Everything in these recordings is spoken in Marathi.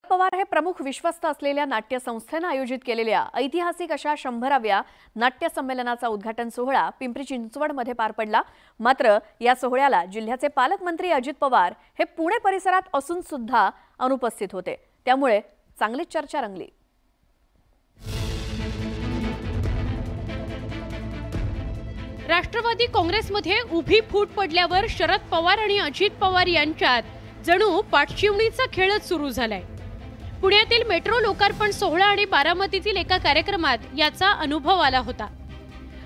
पवार हे प्रमुख विश्वस्त असलेल्या नाट्य संस्थेने आयोजित केलेल्या ऐतिहासिक अशा 100व्या नाट्य संमेलनाचा उद्घाटन सोहळा पिंपरी चिंचवडमध्ये पार पडला। मात्र या सोहळ्याला जिल्ह्याचे पालकमंत्री अजित पवार हे पुणे परिसरात असून सुद्धा अनुपस्थित होते। त्यामुळे चांगलीच चर्चा रंगली। राष्ट्रवादी काँग्रेसमध्ये उभी फूट पडल्यावर शरद पवार आणि अजित पवार यांच्यात जणू पाठशिवणीचा खेळच सुरू झालाय। पुण्यातील मेट्रो लोकार्पण सोहळा आणि बारामतीतील एका कार्यक्रमात याचा अनुभव आला होता।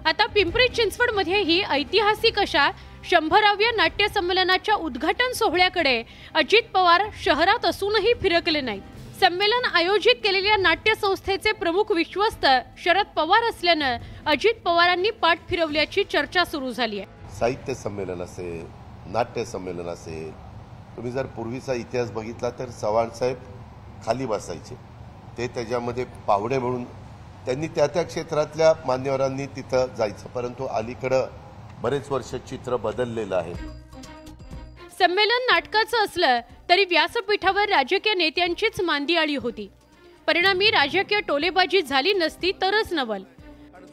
आता पिंपरी चिंचवडमध्येही ऐतिहासिक अशा 100व्या नाट्य संमेलनाच्या उद्घाटन सोहळ्याकडे अजित पवार शहरात असूनही फिरकले नाहीत। संमेलन आयोजित केलेल्या नाट्य संस्थेचे प्रमुख विश्वस्त शरद पवार असल्याने अजित पवारांनी पाठ फिरवल्याची चर्चा सुरू झाली आहे। साहित्य संमेलन असेल, नाट्य संमेलन असेल, तुम्ही जर पूर्वीचा इतिहास बघितला तर चव्हाण साहेब खाली बसायचे, ते त्याच्यामध्ये पाहुणे म्हणून त्यांनी त्या क्षेत्रातल्या मान्यवरांनी तिथं जायचं। परंतु अलीकडे बरेच वर्ष चित्र बदललेलं आहे। संमेलन नाटकाचं असलं तरी व्यासपीठावर राजकीय नेत्यांचीच मांदियाळी होती। परिणामी राजकीय टोलेबाजी झाली नसती तरच नवल।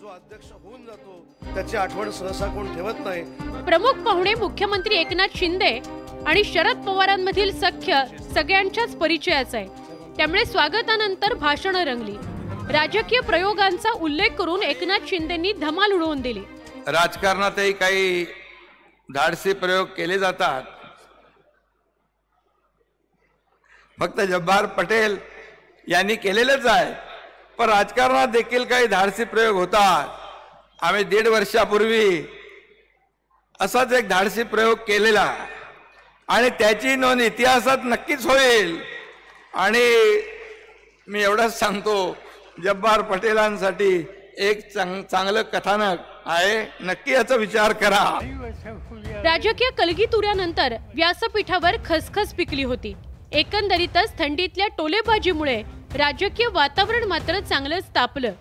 जो अध्यक्ष होऊन जातो त्याची आठवण सहसा कोण ठेवत नाही। प्रमुख पाहुणे मुख्यमंत्री एकनाथ शिंदे आणि शरद पवारांमधील सख्य सगळ्यांच्याच परिचयाचं आहे। त्यामुळे स्वागतानंतर भाषण रंगली। राजकीय प्रयोगांचा उल्लेख करून एकनाथ शिंदेंनी धमाल उडवून दिली। राजकारणातही काही धाडसी प्रयोग केले जातात। फक्त जब्बार पटेल यांनी केलेलेच आहे, पण राजकारणात देखील काही धाडसी प्रयोग होतात। आम्ही 1.5 वर्षापूर्वी असाच एक धाडसी प्रयोग केलेला आणि त्याची नोंद इतिहासात नक्कीच होईल। आणि मी एवढंच सांगतो, जब्बार पटेलांसाठी एक चांगलं कथानक आहे, नक्की याचा विचार करा। राजकीय कलगीतुऱ्यानंतर व्यासपीठावर खसखस पिकली होती। एकंदरीतच थंडीतल्या टोलेबाजीमुळे राजकीय वातावरण मात्र चांगलंच तापलं।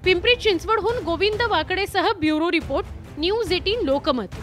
पिंपरी चिंचवडहून गोविंद वाकडेसह ब्युरो रिपोर्ट, न्यूज 18 लोकमत।